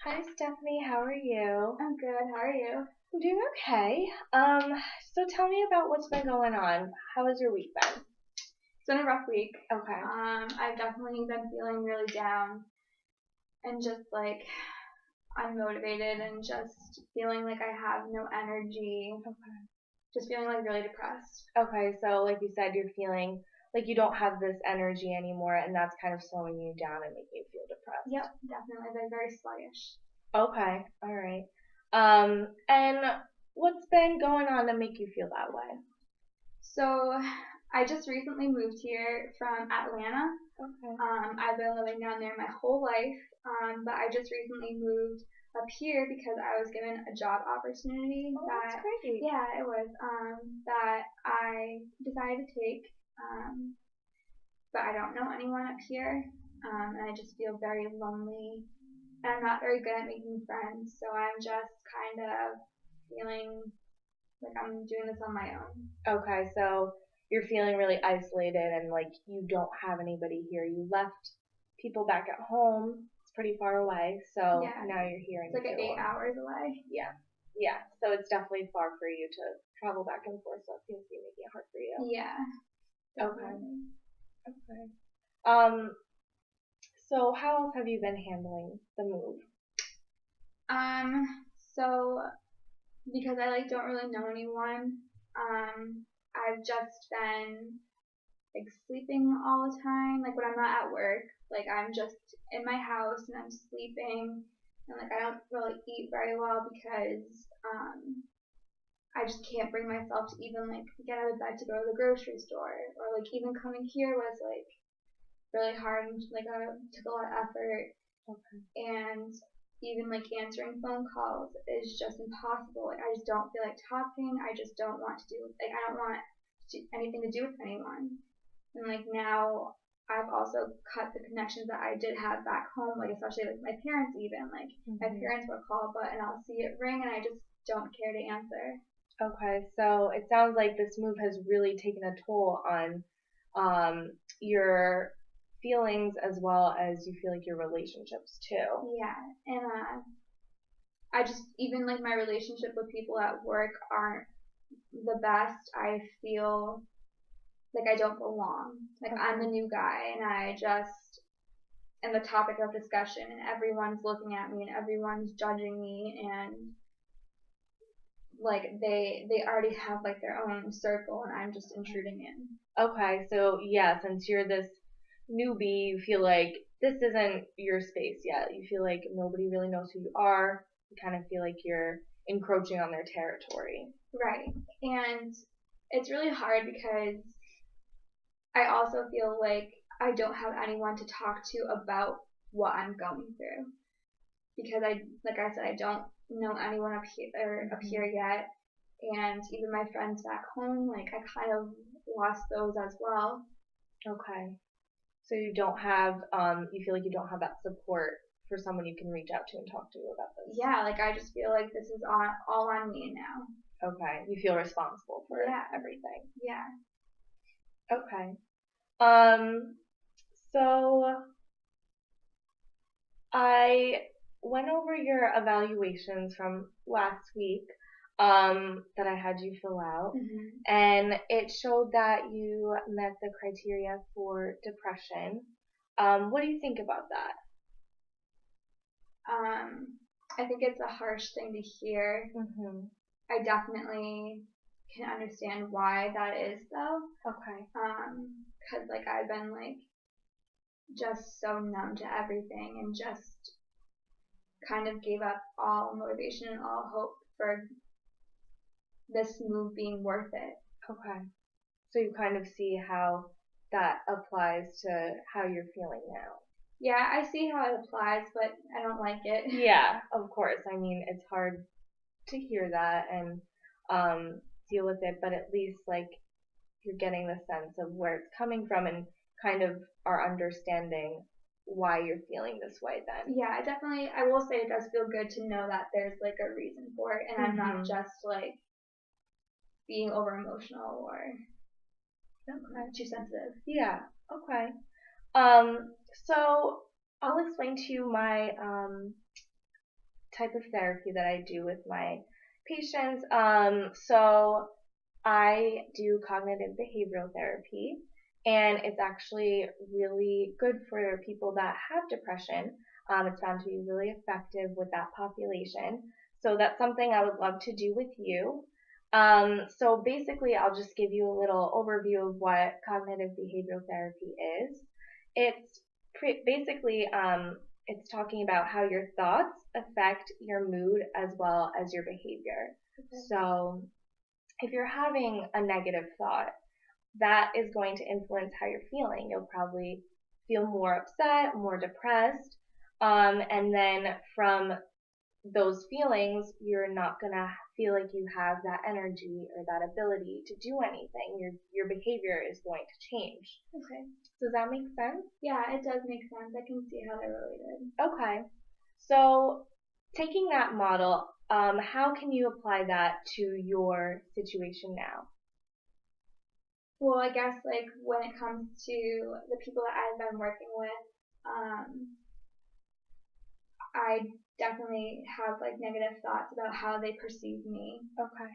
Hi Stephanie, how are you? I'm good. How are you? I'm doing okay. So tell me about what's been going on. How has your week been? It's been a rough week. Okay. I've definitely been feeling really down and just like unmotivated and just feeling like I have no energy. Okay. Just feeling like really depressed. Okay, so like you said, you're feeling like you don't have this energy anymore, and that's kind of slowing you down and making you feel depressed. Yep, definitely. I've been very sluggish. Okay, all right. And what's been going on to make you feel that way? So I just recently moved here from Atlanta. Okay. I've been living down there my whole life, but I just recently moved up here because I was given a job opportunity Oh, that's great. yeah, it was, that I decided to take, but I don't know anyone up here, and I just feel very lonely, and I'm not very good at making friends, so I'm just kind of feeling like I'm doing this on my own. Okay, so you're feeling really isolated and like you don't have anybody here. You left people back at home. It's pretty far away, so Yeah, now you're here it's and like you at feel eight alone. hours away. Yeah, yeah. So it's definitely far for you to travel back and forth. So it seems to be making it hard for you. Yeah, Okay, definitely. okay. Um, so how else have you been handling the move? So because I like don't really know anyone, I've just been like sleeping all the time. Like when I'm not at work, like I'm just in my house and I'm sleeping, and like I don't really eat very well because I just can't bring myself to even like get out of bed to go to the grocery store, or like even coming here was like really hard and like took a lot of effort, Okay. and even like answering phone calls is just impossible. Like I just don't feel like talking. I just don't want to do like I don't want anything to do with anyone. And like now I've also cut the connections that I did have back home, like especially with my parents even. Like my Hmm. parents will call but and I'll see it ring and I just don't care to answer. Okay, so it sounds like this move has really taken a toll on your feelings as well as you feel like your relationships too. Yeah. And I just even like my relationship with people at work aren't the best. I feel like I don't belong. Like I'm the Okay. new guy and I just am the topic of discussion and everyone's looking at me and everyone's judging me and like they already have like their own circle and I'm just intruding in. Okay, so yeah, since you're this newbie, you feel like this isn't your space yet. You feel like nobody really knows who you are. You kind of feel like you're encroaching on their territory. Right. And it's really hard because I also feel like I don't have anyone to talk to about what I'm going through because like I said I don't know anyone up here or up Hmm. here yet, and even my friends back home like I kind of lost those as well. Okay. So you don't have, you feel like you don't have that support for someone you can reach out to and talk to about this. Yeah, like I just feel like this is all on me now. Okay. You feel responsible for Yeah, everything. yeah. Okay. Um, so I went over your evaluations from last week, that I had you fill out, Hmm. and it showed that you met the criteria for depression. What do you think about that? I think it's a harsh thing to hear. Mhm. I definitely can understand why that is though. Okay. Cause like I've been like just so numb to everything and just kind of gave up all motivation and all hope for this move being worth it. Okay. So you kind of see how that applies to how you're feeling now. Yeah, I see how it applies, but I don't like it. Yeah, of course. I mean, it's hard to hear that and deal with it, but at least like you're getting the sense of where it's coming from and kind of are understanding why you're feeling this way then. Yeah, I will say it does feel good to know that there's like a reason for it and I'm not Mhm. just like being over emotional or Okay. too sensitive. Yeah. Okay. Um, so I'll explain to you my type of therapy that I do with my patients. So I do cognitive behavioral therapy, and it's actually really good for people that have depression. It's found to be really effective with that population. So that's something I would love to do with you. So basically, I'll just give you a little overview of what cognitive behavioral therapy is. It's basically it's talking about how your thoughts affect your mood as well as your behavior. Okay. So if you're having a negative thought, that is going to influence how you're feeling. You'll probably feel more upset, more depressed, and then from those feelings, you're not gonna feel like you have that energy or that ability to do anything. Your behavior is going to change. Okay. Does that make sense? Yeah, it does make sense. I can see how they're related. Okay. So taking that model, how can you apply that to your situation now? Well, I guess like when it comes to the people that I've been working with, I definitely have like negative thoughts about how they perceive me, Okay.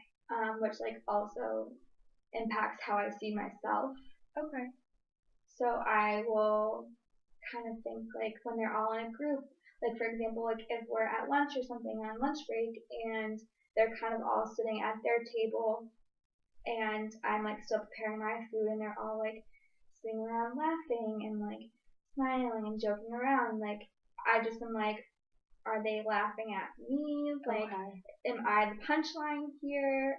which like also impacts how I see myself. Okay. So I will kind of think like when they're all in a group, like for example, like if we're at lunch or something on lunch break and they're kind of all sitting at their table and I'm like still preparing my food and they're all like sitting around laughing and like smiling and joking around, like I just am like, are they laughing at me? Like, Okay. am I the punchline here?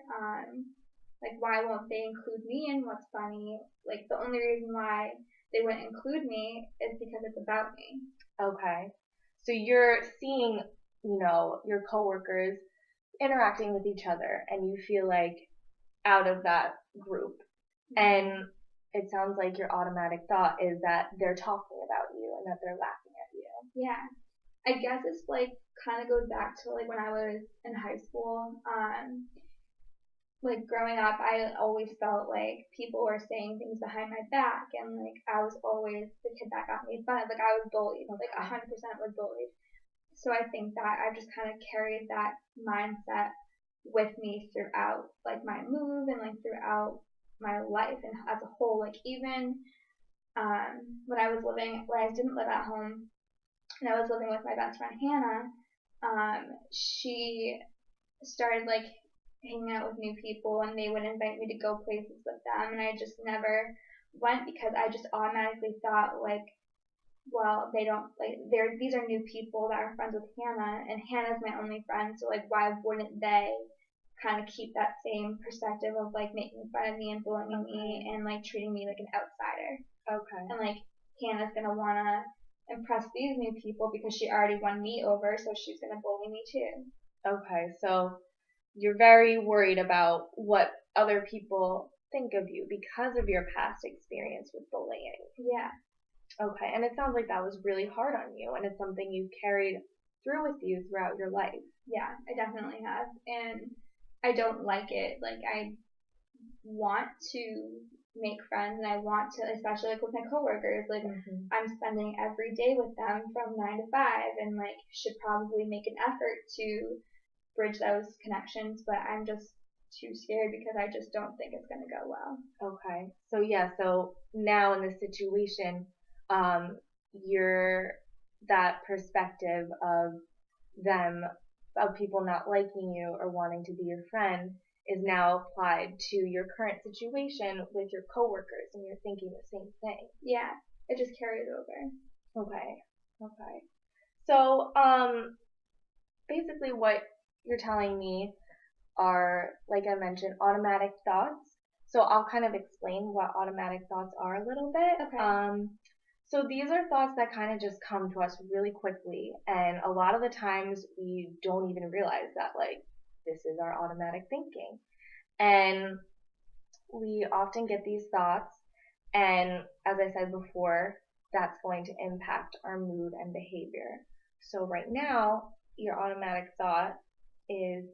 Like, why won't they include me in what's funny? Like, the only reason why they wouldn't include me is because it's about me. Okay. So you're seeing, your coworkers interacting with each other and you feel like out of that group. And it sounds like your automatic thought is that they're talking about you and that they're laughing at you. Yeah. I guess it's like kind of goes back to like when I was in high school. Like growing up, I always felt like people were saying things behind my back, and like I was always the kid that got made fun of. Like I was bullied, like 100% was bullied. So I think that I've just kind of carried that mindset with me throughout like my move and like throughout my life and as a whole. Like even when I didn't live at home and I was living with my best friend Hannah, she started like hanging out with new people and they would invite me to go places with them and I just never went because I just automatically thought like, well, they don't like these are new people that are friends with Hannah and Hannah's my only friend, so like why wouldn't they kind of keep that same perspective of like making fun of me and bullying me and like treating me like an outsider. Okay. And like Hannah's gonna wanna impress these new people because she already won me over, so she's gonna bully me too. Okay. So you're very worried about what other people think of you because of your past experience with bullying. Yeah. Okay. And it sounds like that was really hard on you and it's something you've carried through with you throughout your life. Yeah, I definitely have. And I don't like it. Like I want to make friends and I want to, especially like with my coworkers, like I'm spending every day with them from 9 to 5 and like should probably make an effort to bridge those connections, but I'm just too scared because I just don't think it's going to go well. Okay. So yeah, so now in this situation, you're that perspective of them, of people not liking you or wanting to be your friend is now applied to your current situation with your coworkers and you're thinking the same thing. Yeah, it just carries over. Okay. Okay. So, basically what you're telling me are, like I mentioned, automatic thoughts. So I'll kind of explain what automatic thoughts are a little bit. Okay. So these are thoughts that kind of just come to us really quickly, and a lot of the times we don't even realize that, like, this is our automatic thinking. And we often get these thoughts, and as I said before, that's going to impact our mood and behavior. So right now, your automatic thought is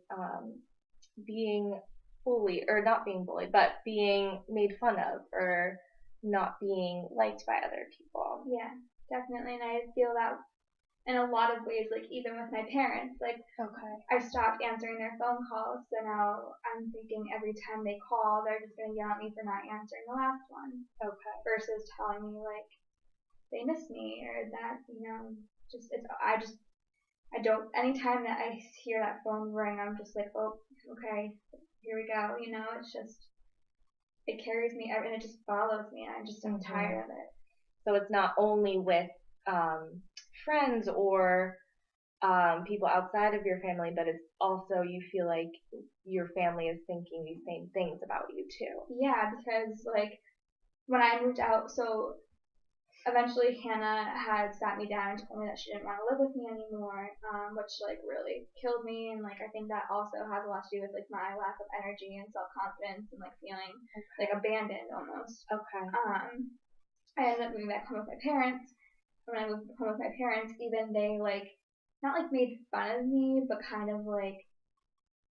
being bullied, or not being bullied, but being made fun of, or not being liked by other people. Yeah, definitely. And I feel that in a lot of ways, like even with my parents, like Okay. I stopped answering their phone calls, so now I'm thinking every time they call, they're just gonna yell at me for not answering the last one. Okay. Versus telling me like they miss me or that, just I don't. Anytime that I hear that phone ring, I'm just like, oh, okay, here we go. It's just it carries me and it just follows me, and I just am tired of it. So it's not only with friends or people outside of your family, but it's also you feel like your family is thinking these same things about you too. Yeah, because like when I moved out, so eventually Hannah had sat me down and told me that she didn't want to live with me anymore, which like really killed me, and like I think that also has a lot to do with like my lack of energy and self confidence and like feeling like abandoned almost. Okay. I ended up moving back home with my parents. When I moved home with my parents, even they like not like made fun of me, but kind of like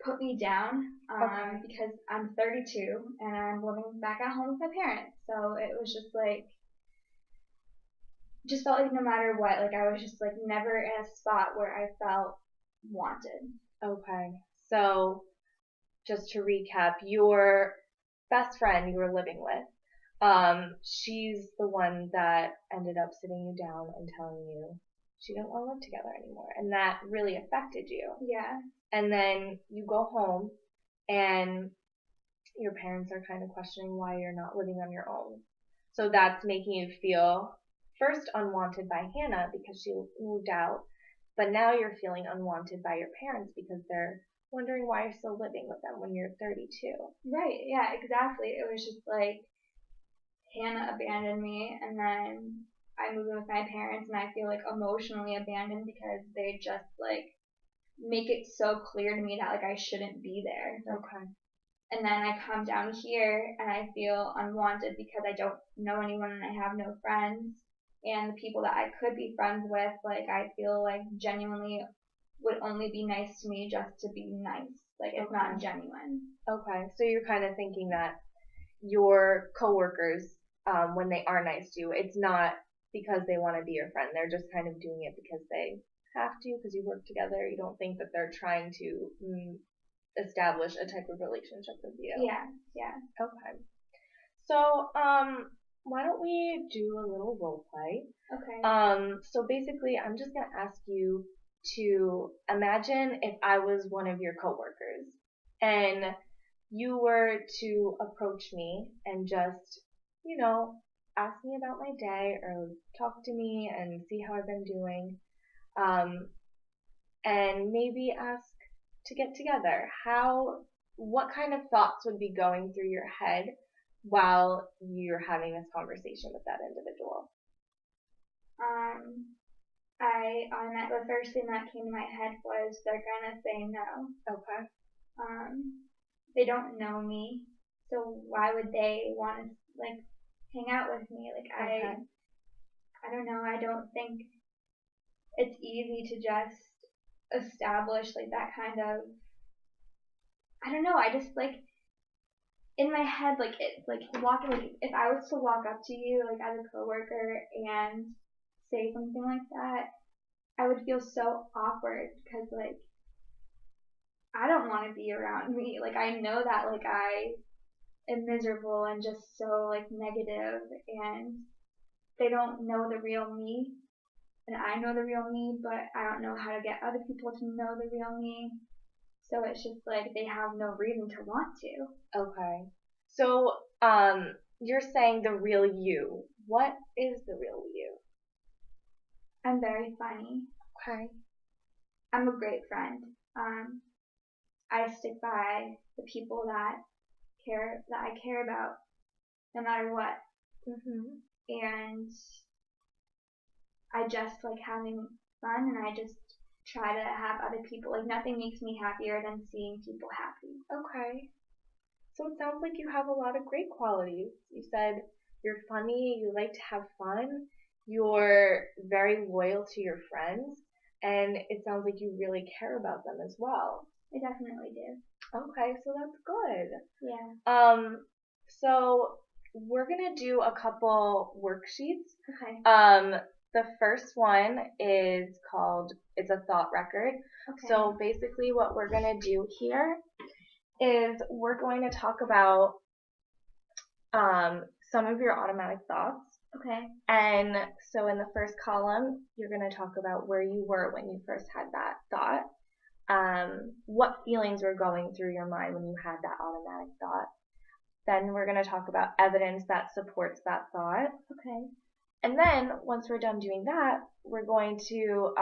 put me down because I'm 32 and I'm living back at home with my parents. So it was just felt like no matter what, like I was just like never in a spot where I felt wanted. Okay. So just to recap, your best friend you were living with, she's the one that ended up sitting you down and telling you she didn't want to live together anymore. And that really affected you. Yeah. And then you go home and your parents are kind of questioning why you're not living on your own. So that's making you feel first unwanted by Hannah because she moved out, but now you're feeling unwanted by your parents because they're wondering why you're still living with them when you're 32. Right, yeah, exactly. It was just like Hannah abandoned me, and then I moved in with my parents, and I feel like emotionally abandoned because they just like make it so clear to me that like I shouldn't be there. Okay. And then I come down here and I feel unwanted because I don't know anyone and I have no friends. And the people that I could be friends with, like I feel like genuinely would only be nice to me just to be nice. Like it's not genuine. Okay. So you're kind of thinking that your coworkers, when they are nice to you, it's not because they want to be your friend. They're just kind of doing it because they have to, because you work together. You don't think that they're trying to establish a type of relationship with you. Yeah, yeah. Okay. So, why don't we do a little role play? Okay. So basically, I'm just gonna ask you to imagine if I was one of your coworkers and you were to approach me and just, ask me about my day or talk to me and see how I've been doing, and maybe ask to get together. What kind of thoughts would be going through your head while you're having this conversation with that individual? The first thing that came to my head was they're gonna say no. Okay. They don't know me, so why would they want to like hang out with me? Like I don't know. I don't think it's easy to just establish like that kind of. I don't know. I just like in my head like it's like walking. Like if I was to walk up to you like as a coworker and say something like that, I would feel so awkward because like I don't want to be around me. Like I know that like I am miserable and just so like negative, and they don't know the real me, and I know the real me, but I don't know how to get other people to know the real me. So it's just like they have no reason to want to. Okay. So, you're saying the real you. What is the real you? I'm very funny. Okay. I'm a great friend. I stick by the people that I care about, no matter what. Mhm. And I just like having fun, and I just try to have other people. Like nothing makes me happier than seeing people happy. Okay. So it sounds like you have a lot of great qualities. You said you're funny, you like to have fun, you're very loyal to your friends, and it sounds like you really care about them as well. I definitely do. Okay, so that's good. Yeah. So we're gonna do a couple worksheets. Okay. The first one is called, it's a thought record. Okay. So basically what we're going to do here is we're going to talk about some of your automatic thoughts. Okay. And so in the first column, you're going to talk about where you were when you first had that thought. What feelings were going through your mind when you had that automatic thought. Then we're going to talk about evidence that supports that thought. Okay. And then once we're done doing that, we're going to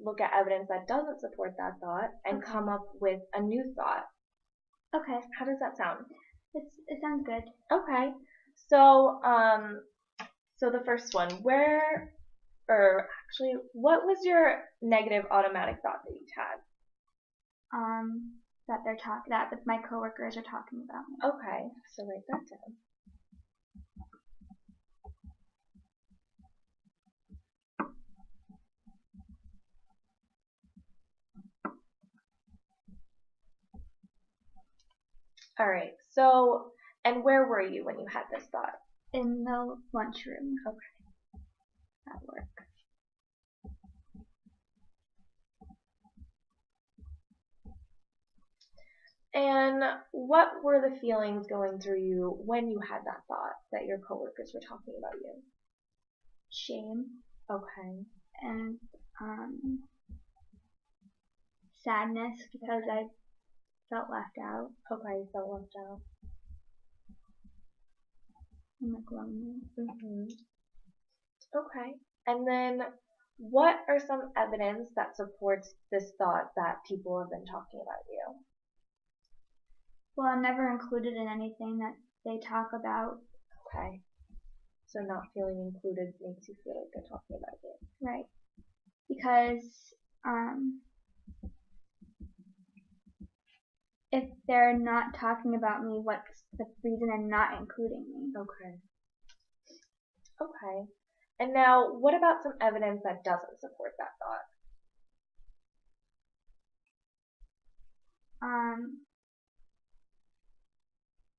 look at evidence that doesn't support that thought and come up with a new thought. Okay. How does that sound? It sounds good. Okay. So the first one, what was your negative automatic thought that you had? That my coworkers are talking about me. Okay, so write that down. All right. So, and where were you when you had this thought? In the lunchroom. Okay. At work. And what were the feelings going through you when you had that thought that your coworkers were talking about you? Shame. Okay. And sadness because I felt left out. Okay, felt left out. I'm like lonely. Okay. And then what are some evidence that supports this thought that people have been talking about you? Well, I'm never included in anything that they talk about. Okay. So not feeling included makes you feel like they're talking about you. Right. Because if they're not talking about me, what's the reason they're not including me? Okay. Okay. And now, what about some evidence that doesn't support that thought?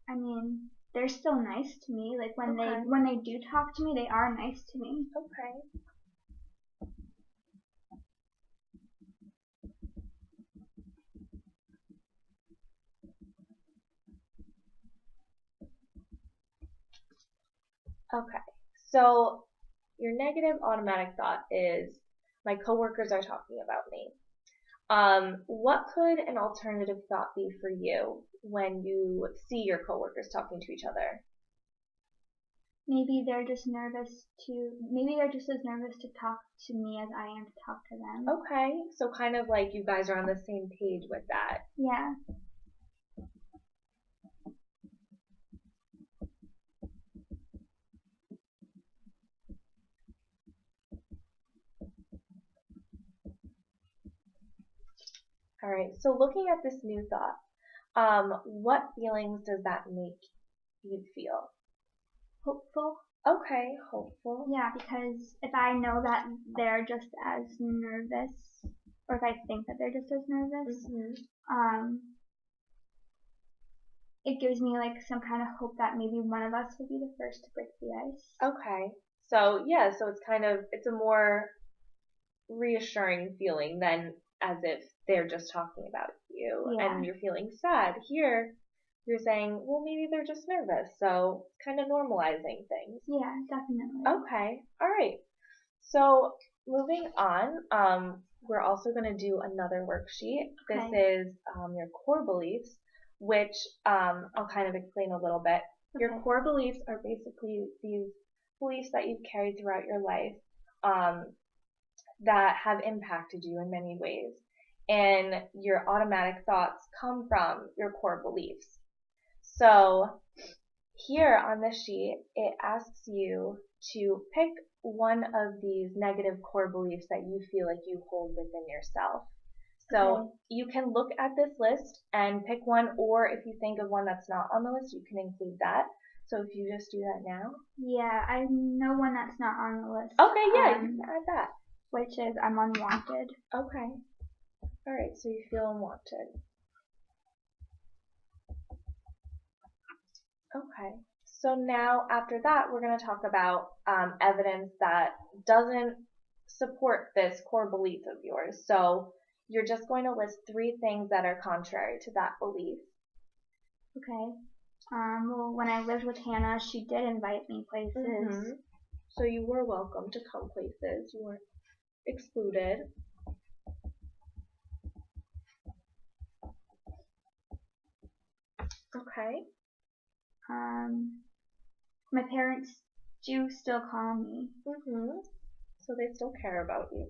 I mean, they're still nice to me. Like when Okay. they do talk to me, they are nice to me. Okay. Okay. So your negative automatic thought is, my coworkers are talking about me. What could an alternative thought be for you when you see your coworkers talking to each other? Maybe they're just as nervous to talk to me as I am to talk to them. Okay, so kind of like you guys are on the same page with that. Yeah. All right, so looking at this new thought, what feelings does that make you feel? Hopeful. Okay, hopeful. Yeah, because if I know that they're just as nervous, or if I think that they're just as nervous, it gives me like some kind of hope that maybe one of us will be the first to break the ice. Okay, so yeah, so it's a more reassuring feeling than as if they're just talking about you and you're feeling sad. Here, you're saying, well, maybe they're just nervous, so kind of normalizing things. Yeah, definitely. Okay, all right. So moving on, we're also going to do another worksheet. Okay. This is your core beliefs, which I'll kind of explain a little bit. Okay. Your core beliefs are basically these beliefs that you've carried throughout your life that have impacted you in many ways. And your automatic thoughts come from your core beliefs. So here on this sheet, it asks you to pick one of these negative core beliefs that you feel like you hold within yourself. So you can look at this list and pick one, or if you think of one that's not on the list, you can include that. So if you just do that now. Yeah, I know one that's not on the list. Okay, yeah, you can add that. Which is I'm unwanted. Okay. All right, so you feel unwanted. Okay. So now after that, we're going to talk about evidence that doesn't support this core belief of yours. So you're just going to list 3 things that are contrary to that belief. Okay. Well, when I lived with Hannah, she did invite me places. So you were welcome to come places. You weren't excluded. Okay. My parents do still call me. So they still care about you.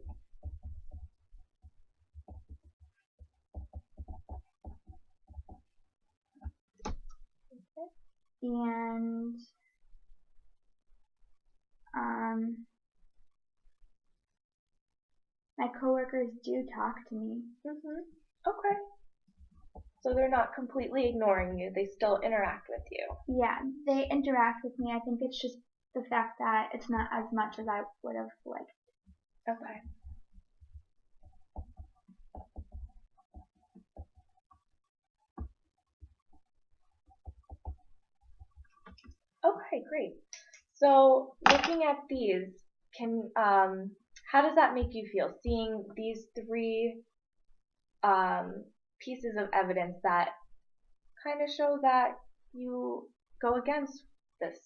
And my coworkers do talk to me. Okay. So they're not completely ignoring you. They still interact with you. Yeah, they interact with me. I think it's just the fact that it's not as much as I would have liked. Okay. Okay, great. So looking at these, how does that make you feel? Seeing these 3 pieces of evidence that kind of show that you go against this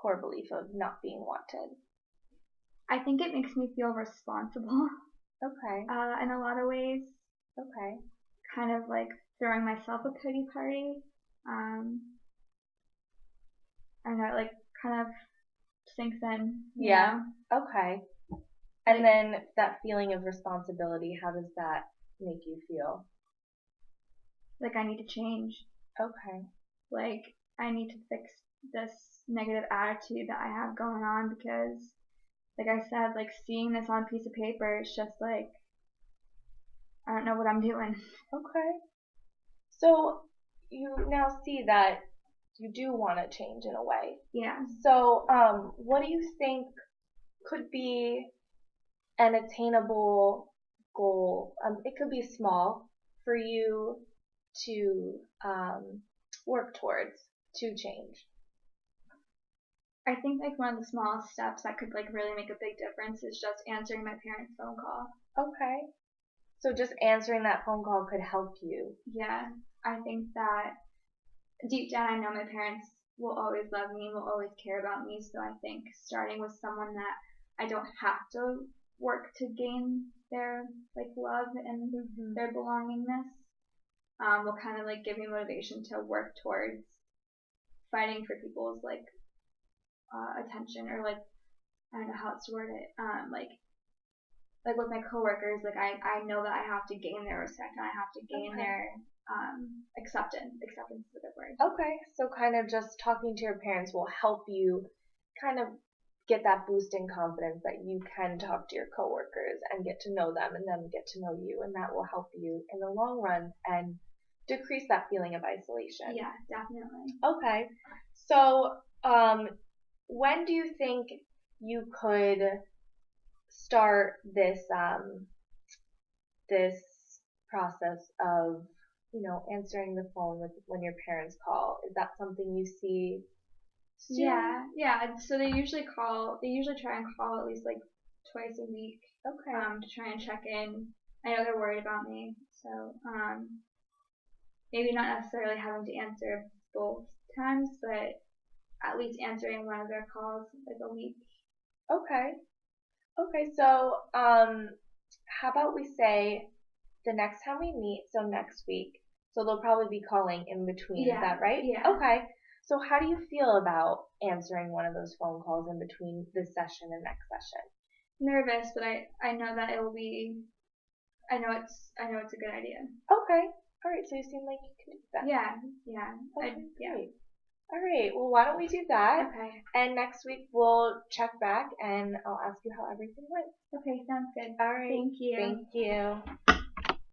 core belief of not being wanted. I think it makes me feel responsible. Okay. In a lot of ways. Okay. Kind of like throwing myself a pity party. I don't know, it like kind of sinks in. Yeah. Okay. And then that feeling of responsibility, how does that make you feel? Like I need to change. Okay. Like I need to fix this negative attitude that I have going on because, like I said, like seeing this on a piece of paper, it's just like, I don't know what I'm doing. Okay. So you now see that you do want to change in a way. Yeah. So what do you think could be an attainable goal? It could be small for you to work towards to change. I think like one of the smallest steps that could like really make a big difference is just answering my parents' phone call. Okay. So just answering that phone call could help you. Yeah. I think that deep down I know my parents will always love me and will always care about me. So I think starting with someone that I don't have to work to gain their like love and their belongingness will kind of like give me motivation to work towards fighting for people's like attention, or like I don't know how else to word it. Like with my coworkers, like I know that I have to gain their respect and I have to gain their acceptance. Acceptance is a good word. Okay, so kind of just talking to your parents will help you kind of get that boost in confidence that you can talk to your coworkers and get to know them and them get to know you, and that will help you in the long run and decrease that feeling of isolation. Yeah, definitely. Okay, so when do you think you could start this this process of answering the phone when your parents call? Is that something you see soon? Yeah. So they usually try and call at least like twice a week. Okay. To try and check in. I know they're worried about me, so maybe not necessarily having to answer both times, but at least answering one of their calls like a week. Okay. Okay, so how about we say the next time we meet, so next week, so they'll probably be calling in between, is that right? Yeah. Okay, so how do you feel about answering one of those phone calls in between this session and next session? Nervous, but I know that it will be, I know it's a good idea. Okay, alright, so you seem like you can do that. Yeah. Okay, great. Alright, well why don't we do that? Okay. And next week we'll check back and I'll ask you how everything went. Okay, sounds good. Alright. Thank you. Thank you.